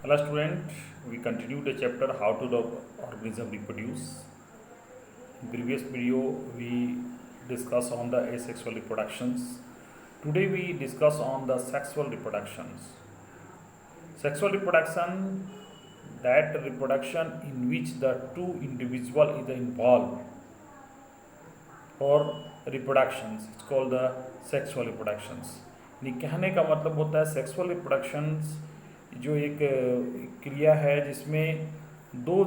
Hello student, we continue the chapter how to the organism reproduce. In previous video we discuss on the asexual reproductions. Today we discuss on the sexual reproductions. Sexual reproduction, that reproduction in which the two individual is involved और reproductions, it's called the sexual reproductions. कहने का मतलब होता है sexual reproductions जो एक क्रिया है जिसमें दो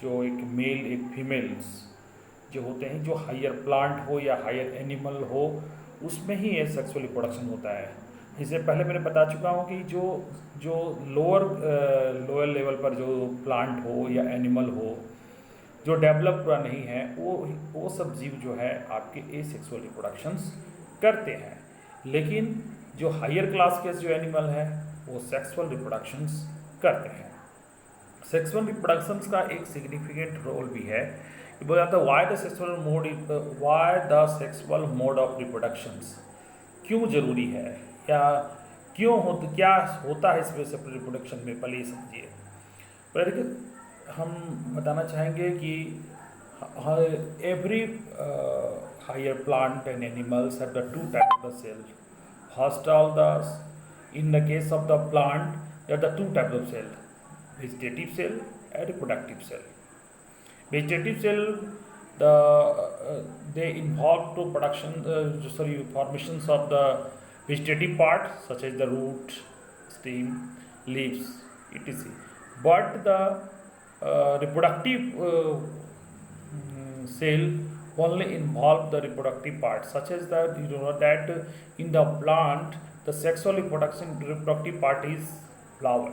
जो एक मेल एक फीमेल्स जो होते हैं, जो हायर प्लांट हो या हायर एनिमल हो, उसमें ही ये सेक्सुअल रिप्रोडक्शन होता है। इससे पहले मैंने बता चुका हूँ कि जो जो लोअर लेवल पर जो प्लांट हो या एनिमल हो जो डेवलप हुआ नहीं है, वो सब जीव जो है आपके एसेक्सुअल रिप्रोडक्शंस करते हैं। लेकिन जो हायर क्लास के जो एनिमल है वो सेक्सुअल रिप्रोडक्शंस करते हैं। सेक्सुअल रिप्रोडक्शंस का एक सिग्निफिकेंट रोल भी है। बोला जाता है why the sexual mode of reproductions, क्यों जरूरी है या क्यों क्या होता है इस वजह से रिप्रोडक्शन में, पहले ये समझिए। पहले हम बताना चाहेंगे कि every higher plant and animals have the two type of the cell. First all the in the case of the plant there are the two type of cell, vegetative cell and reproductive cell. Vegetative cell they involve to formations of the vegetative part such as the root, stem, leaves, etc. But the reproductive cell only involve the reproductive part, such as that that in the plant the sexual reproductive part is flower.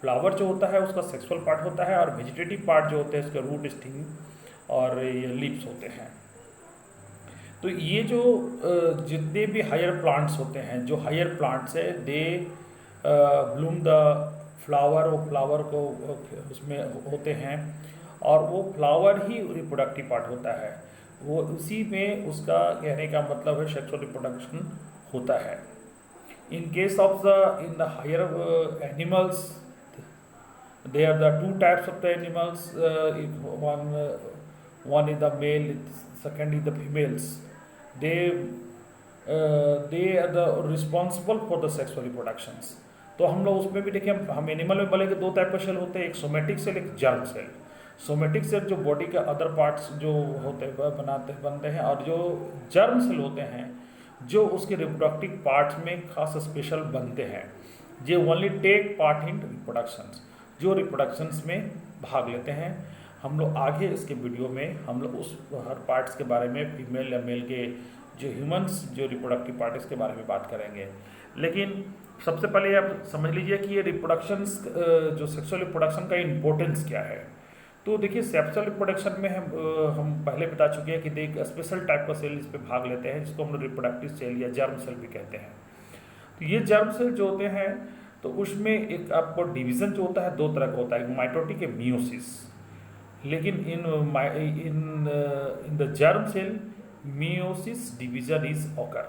Flower जो होता है उसका sexual part होता है, और vegetative part जो होते हैं उसके रूट, स्टिंग और ये लीव्स होते हैं। तो ये जो जितने भी हायर प्लांट्स होते हैं, जो हायर प्लांट्स है, दे ब्लूम द फ्लावर, वो फ्लावर को उसमें होते हैं, और वो फ्लावर ही रिप्रोडक्टिव पार्ट होता है। वो उसी में उसका कहने का मतलब है सेक्सुअल रिप्रोडक्शन होता है। In case of the higher animals, there are the two types of the animals. One is the male, second is the females. They are the responsible for the sexual reproductions. तो हम लोग उसमें भी देखें, हम animal में बोले कि दो टाइप के सेल होते हैं, एक सोमेटिक सेल, एक जर्म सेल। सोमेटिक सेल जो बॉडी के अदर पार्ट्स जो होते बनते हैं, और जो जर्म सेल होते हैं जो उसके रिप्रोडक्टिव पार्ट्स में खास स्पेशल बनते हैं, जो only take part in reproductions, जो रिप्रोडक्शंस में भाग लेते हैं। हम लोग आगे इसके वीडियो में हम लोग उस हर पार्ट्स के बारे में, फीमेल या मेल के जो ह्यूमंस जो रिप्रोडक्टिव पार्ट इसके बारे में बात करेंगे। लेकिन सबसे पहले आप समझ लीजिए कि ये रिप्रोडक्शंस, जो सेक्सुअल रिप्रोडक्शन का इम्पोर्टेंस क्या है। तो देखिए, सेक्सुअल रिप्रोडक्शन में हम पहले बता चुके हैं कि एक स्पेशल टाइप का सेल इस पर भाग लेते हैं, जिसको हम लोग रिप्रोडक्टिव सेल या जर्म सेल भी कहते हैं। तो ये जर्म सेल जो होते हैं, तो उसमें एक आपको डिवीज़न जो होता है दो तरह का होता है, माइटोटिक या मियोसिस। लेकिन in the germ cell meiosis division is occur.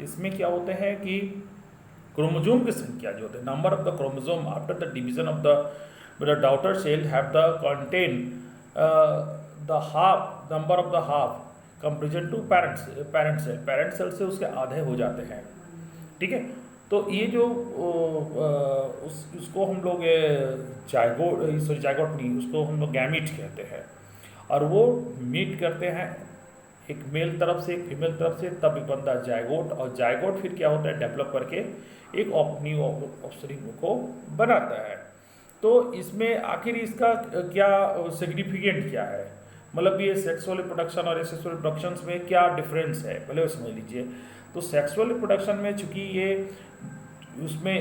इसमें क्या होते हैं कि क्रोमोसोम की संख्या जो होते हैं, number of the chromosome after the division of the daughter cell have the contain the half number of the half comparison to parent cell. Parent cell से उसके आधे हो जाते हैं, ठीक है। तो ये जो उसको हम लोग जायगोट नहीं, उसको हम लोग गैमीट कहते हैं, और वो मीट करते हैं एक मेल तरफ से एक फीमेल तरफ से, तब बनता है जायगोट। और जायगोट फिर क्या होता है, डेवलप करके एक अपनी ऑफस्प्रिंग को बनाता है। तो इसमें आखिर इसका क्या सिग्निफिकेंट क्या है, मतलब ये सेक्सुअल रिप्रोडक्शन और एसेक्सुअल रिप्रोडक्शन में क्या डिफरेंस है, पहले वो समझ लीजिए। तो सेक्सुअल रिप्रोडक्शन में चूंकि ये उसमें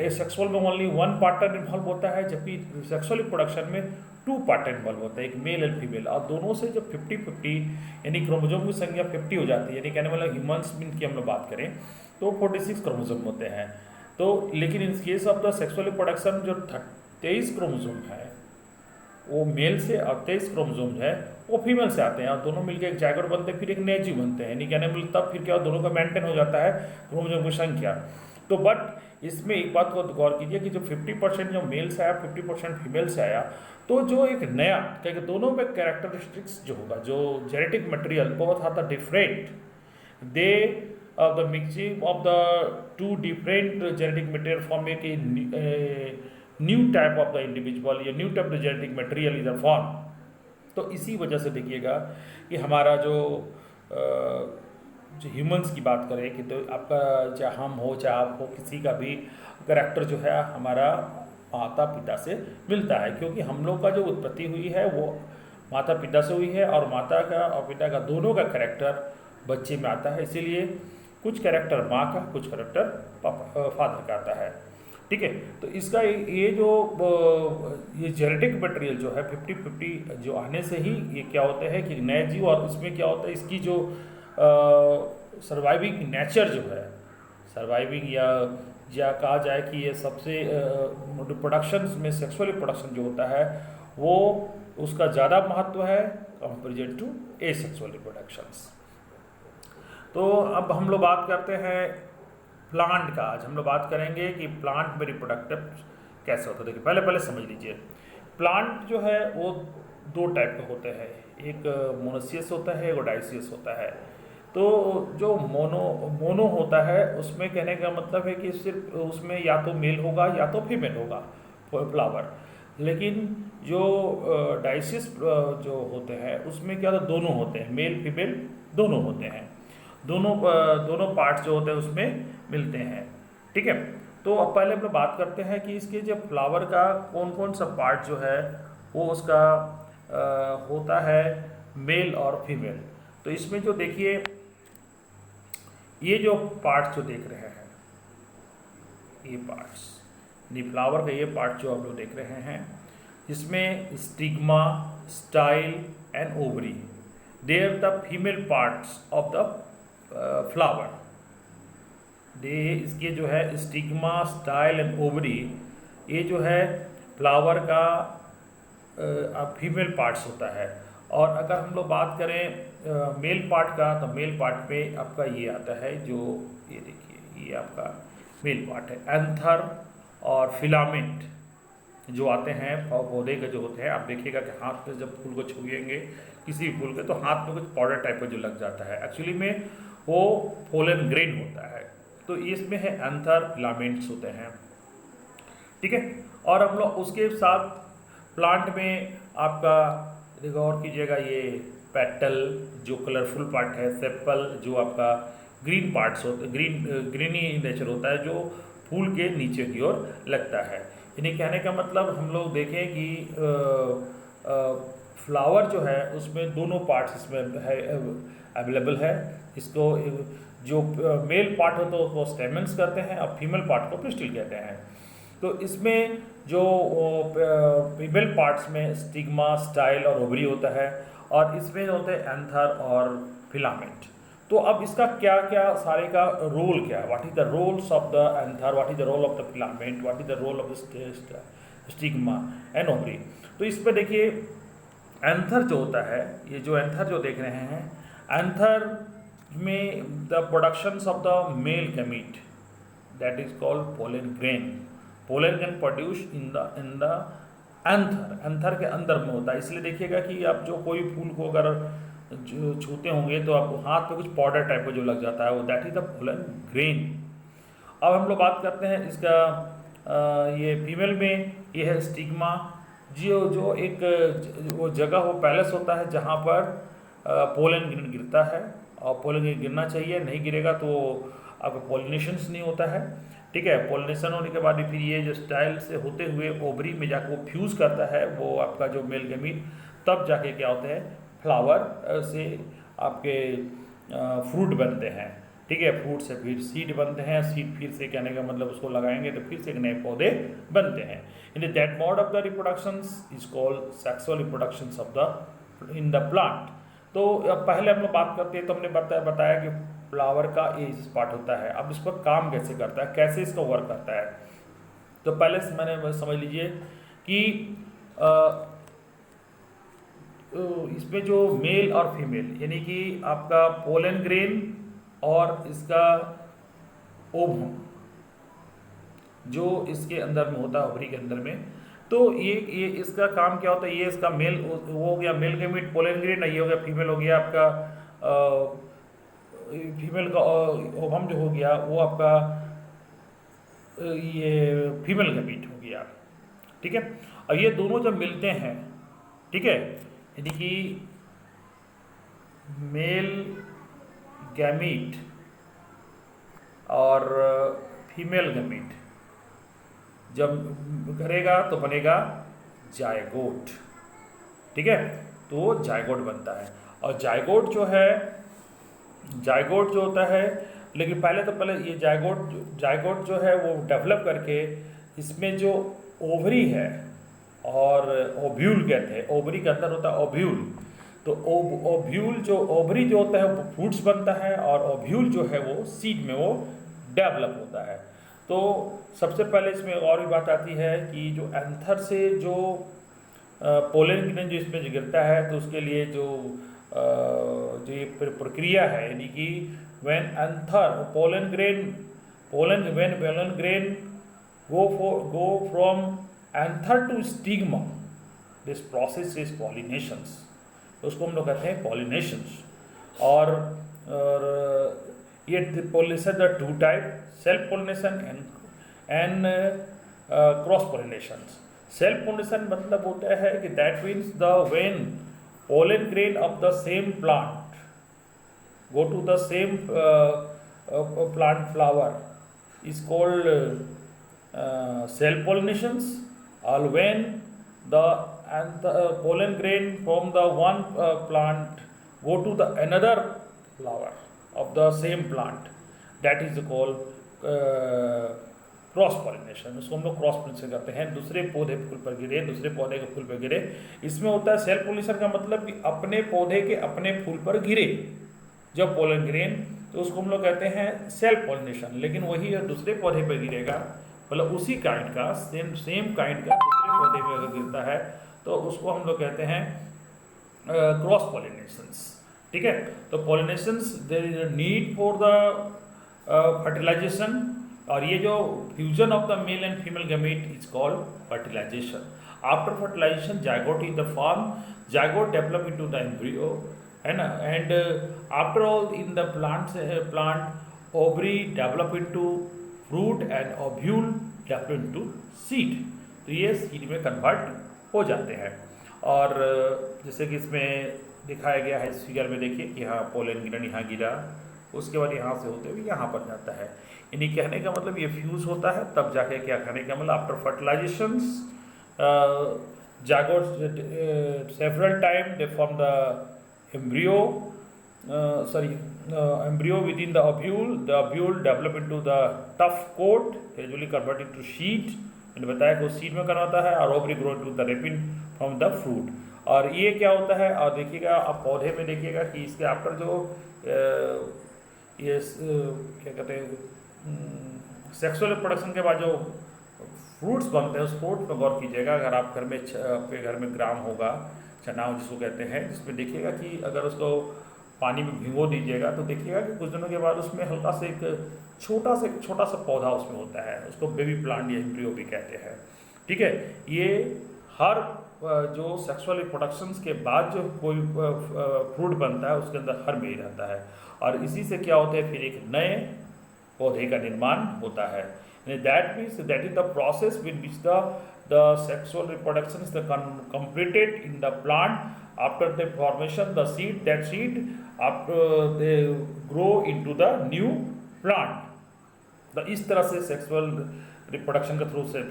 सेक्सुअल में ओनली वन पार्टनर इन्वॉल्व होता है, जबकि सेक्सुअल रिप्रोडक्शन में टू पार्टनर इन्वॉल्व होता है, एक मेल एंड फीमेल, और दोनों से जब 50-50 यानी क्रोमोसोम की संख्या 50 हो जाती है, यानी कहने वाला ह्यूमंस की हम लोग बात करें तो 46 क्रोमोसोम होते हैं। तो लेकिन इन case of the sexual reproduction जो 23 क्रोमोसोम है, वो मेल से और 23 क्रोमोसोम है वो फीमेल से आते हैं, और दोनों मिलकर एक जाइगोट बनते हैं, फिर एक नए जीव बनते हैं, यानी कहने मतलब तब फिर क्या दोनों का मेंटेन हो जाता है क्रोमोसोम की संख्या। तो बट इसमें एक बात को गौर कीजिए कि जो 50% जो मेल से आया 50% फीमेल से आया, तो जो एक नया क्योंकि दोनों में कैरेक्टरिस्टिक्स जो होगा, जो जेनेटिक मटेरियल बहुत हद तक different, they the mixing of the two different genetic material form एक new type of the individual या new type of the genetic material is a form. तो इसी वजह से देखिएगा कि हमारा जो ह्यूमंस की बात करें कि तो आपका चाहे हम हो चाहे आप हो, किसी का भी करैक्टर जो है हमारा माता पिता से मिलता है, क्योंकि हम लोग का जो उत्पत्ति हुई है वो माता पिता से हुई है, और माता का और पिता का दोनों का करैक्टर बच्चे में आता है। इसीलिए कुछ कैरेक्टर माँ का, कुछ कैरेक्टर पापा फादर का आता है। ठीक है, तो इसका ये जो ये जेनेटिक मटेरियल जो है 50-50 जो आने से ही ये क्या होता है कि नए जीव, और इसमें क्या होता है इसकी जो सर्वाइविंग नेचर जो है, सर्वाइविंग या कहा जाए कि ये सबसे रिप्रोडक्शन में सेक्सुअल रिप्रोडक्शन जो होता है वो उसका ज़्यादा महत्व है कंपेरिजन टू एसेक्सुअल रिप्रोडक्शंस। तो अब हम लोग बात करते हैं प्लांट का। आज हम लोग बात करेंगे कि प्लांट में रिप्रोडक्टिव कैसे होता है। देखिए पहले समझ लीजिए, प्लांट जो है वो दो टाइप के होते हैं, एक मोनोसियस होता है, एक डाइसियस होता है। तो जो मोनो होता है उसमें कहने का मतलब है कि सिर्फ उसमें या तो मेल होगा या तो फीमेल होगा फ्लावर, लेकिन जो डाइसियस जो होते हैं उसमें क्या होता है दोनों होते हैं, मेल फीमेल दोनों होते हैं, दोनों पार्ट्स जो होते हैं उसमें मिलते हैं। ठीक है, तो अब पहले हम लोग बात करते हैं कि इसके जो फ्लावर का कौन कौन सा पार्ट जो है वो उसका होता है मेल और फीमेल। तो इसमें जो देखिए ये जो पार्ट्स जो देख रहे हैं, ये पार्ट्स फ्लावर का ये पार्ट जो आप लोग देख रहे हैं, इसमें stigma, style and ovary, they are the female parts of the flower. इसके जो है स्टिग्मा, स्टाइल एंड ओवरी, ये जो है फ्लावर का फीमेल पार्ट्स होता है। और अगर हम लोग बात करें मेल पार्ट का, तो मेल पार्ट पे आपका ये आता है, जो ये देखिए ये आपका मेल पार्ट है, एंथर और फिलामेंट जो आते हैं पौधे के जो होते हैं। आप देखिएगा कि हाथ में जब फूल को छुएंगे किसी भी फूल के, तो हाथ में कुछ पाउडर टाइप का जो लग जाता है, एक्चुअली में वो पोलन ग्रेन होता है। तो इसमें है एंथर, फिलामेंट्स होते हैं। ठीक है, और हम लोग उसके साथ प्लांट में आपका गौर कीजिएगा, ये पेटल जो कलरफुल पार्ट है, सेपल जो आपका ग्रीन पार्ट्स होते, ग्रीनी नेचर होता है, जो फूल के नीचे की ओर लगता है। यानी कहने का मतलब हम लोग देखें कि फ्लावर जो है उसमें दोनों पार्ट्स इसमें है अवेलेबल है। इसको जो मेल पार्ट होता है उसको स्टेमन्स करते हैं, और फीमेल पार्ट को पिस्टिल कहते हैं। तो इसमें जो फीमेल पार्ट्स में स्टिग्मा, स्टाइल और ओवरी होता है, और इसमें होते हैं एंथर और फिलामेंट। तो अब इसका क्या क्या सारे का रोल क्या है, what is the roles of the anther, what is the role of the filament, what is the role of the stigma and ovary. तो इस पर देखिए एंथर जो होता है, ये जो एंथर जो देख रहे हैं, एंथर में the production of the male gamete that is called pollen grain. Pollen grain produce in the anther के अंदर में होता है। इसलिए देखिएगा कि आप जो कोई फूल को अगर जो छूते होंगे तो आपको हाथ पे कुछ पाउडर टाइप का जो लग जाता है, वो that is the pollen grain. अब हम लोग बात करते हैं इसका ये फीमेल में, ये है स्टिग्मा, जो एक वो जगह वो पैलेस होता है जहाँ पर पोलन ग्रेन गिरता है, और पोलन ग्रेन गिरना चाहिए, नहीं गिरेगा तो आपका पोलिनेशंस नहीं होता है। ठीक है, पोलिनेशन होने के बाद फिर ये जो स्टाइल से होते हुए ओवरी में जाकर वो फ्यूज़ करता है, वो आपका जो मेल गैमीट, तब जाके क्या होते हैं फ्लावर से आपके फ्रूट बनते हैं। ठीक है, फ्रूट से फिर सीड बनते हैं, सीड फिर से कहने का मतलब उसको लगाएंगे तो फिर से एक नए पौधे बनते हैं। In that mode of the reproductions is called sexual reproductions of the in the plant. तो अब पहले हम लोग बात करते हैं, तो हमने बताया कि फ्लावर का ये पार्ट होता है। अब इस पर काम कैसे करता है, कैसे इसका वर्क करता है, तो पहले से मैंने समझ लीजिए कि इसमें जो मेल और फीमेल यानी कि आपका पोलन ग्रेन और इसका ओवम जो इसके अंदर में होता है, ओवरी के अंदर में, तो ये इसका काम क्या होता है, ये इसका मेल वो हो गया मेल गैमीट पोलन ग्रेन, ये हो गया फीमेल, हो गया आपका फीमेल का ओवम जो हो गया वो आपका ये फीमेल गैमीट हो गया। ठीक है, और ये दोनों जब मिलते हैं, ठीक है, यानी कि मेल गैमीट और फीमेल गैमीट जब करेगा तो बनेगा जायगोट। ठीक है, तो जायगोट बनता है। और जायगोट जो होता है, लेकिन पहले ये जायगोट जो है वो डेवलप करके इसमें जो ओवरी है और ओव्यूल कहते हैं, ओवरी के अंदर होता है ओव्यूल, तो ओव्यूल जो ओवरी जो होता है वो फ्रूट्स बनता है और ओव्यूल जो है वो सीड में वो डेवलप होता है। तो सबसे पहले इसमें और भी बात आती है कि जो एंथर से जो पोलन ग्रेन जो इसमें गिरता है तो उसके लिए जो ये प्रक्रिया है, यानी कि when anther pollen grain go from anther to stigma, this process is pollinations, उसको हम लोग कहते हैं पॉलिनेशंस। और ये pollination the two type, self pollination and cross pollinations. Self pollination मतलब होता है कि that means the when pollen grain of the same plant go to the same plant flower is called self pollinations, or when the pollen grain from the one plant go to the another flower of the same plant, that is called cross pollination. उसको हम लोग cross pollination करते हैं, दूसरे पौधे फूल पर गिरे, दूसरे पौधे के फूल पर गिरे। इसमें होता है सेल्फ पॉलिनेशन का मतलब कि अपने पौधे के अपने फूल पर गिरे जब पोलन ग्रेन, तो उसको हम लोग कहते हैं सेल्फ पॉलिनेशन। लेकिन वही दूसरे पौधे पर गिरेगा, मतलब उसी काइंड का सेम काइंड का दूसरे पौधे पर अगर गिरता है तो उसको हम लोग कहते हैं क्रॉस पॉलिनेशंस। ठीक है, तो pollinations there is a need for the fertilization, और ये जो fusion of the male and female gamete is called fertilization. After fertilization zygote is the form, zygote develop into the embryo, है ना, and after all in the plant ovary develop into fruit and ovule develop into seed. तो ये seed में convert हो जाते हैं। और जैसे कि इसमें दिखाया गया है इस फिगर में, देखिए कि यहाँ पोलन ग्रेन यहाँ गिरा, उसके बाद यहाँ से होते हुए यहाँ पर जाता है। यानी कहने का मतलब ये फ्यूज होता है तब जाके क्या कहने का मतलब after fertilization zygote several time they form the embryo within the ovule develop into the tough coat, usually converted to sheet, मैंने बताया कि वो सीड में करवाता है, और ovary grow into the rapin from the fruit। और ये क्या होता है, और देखिएगा आप पौधे में देखिएगा कि इसके आफ्टर जो ये क्या कहते हैं सेक्सुअल रिप्रोडक्शन के बाद जो फ्रूट्स बनते हैं उस फ्रूट में गौर कीजिएगा। अगर आप घर में आपके घर में ग्राम होगा, चनाव जिसको कहते हैं, जिसमें देखिएगा कि अगर उसको पानी में भिगो दीजिएगा तो देखिएगा कि कुछ दिनों के बाद उसमें हल्का से एक छोटा सा पौधा उसमें होता है, उसको बेबी प्लांट या एम्ब्रियो भी कहते हैं। ठीक है, ये हर जो सेक्सुअल रिप्रोडक्शंस के बाद जो कोई फ्रूट बनता है उसके अंदर हर में ही रहता है, और इसी से क्या होता है फिर एक नए पौधे का निर्माण होता है। That means that is the process with which the sexual reproduction is completed in the plant after the formation the seed, that seed after they grow into the new plant। तो इस तरह से सेक्सुअल रिप्रोडक्शन के through से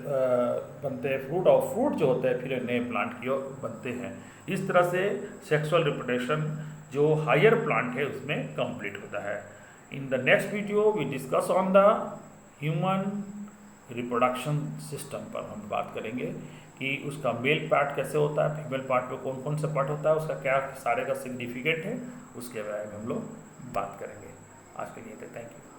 बनते हैं fruit, और fruit जो होते हैं फिर नए प्लांट की ओर बनते हैं। इस तरह से सेक्सुअल रिप्रोडक्शन जो हायर प्लांट है उसमें कंप्लीट होता है। In the next video we discuss on the human reproduction system पर हम बात करेंगे कि उसका मेल पार्ट कैसे होता है, फीमेल पार्ट में कौन कौन सा पार्ट होता है, उसका क्या सारे का सिग्निफिकेंट है, उसके बारे में हम लोग बात करेंगे। आज के लिए थैंक यू।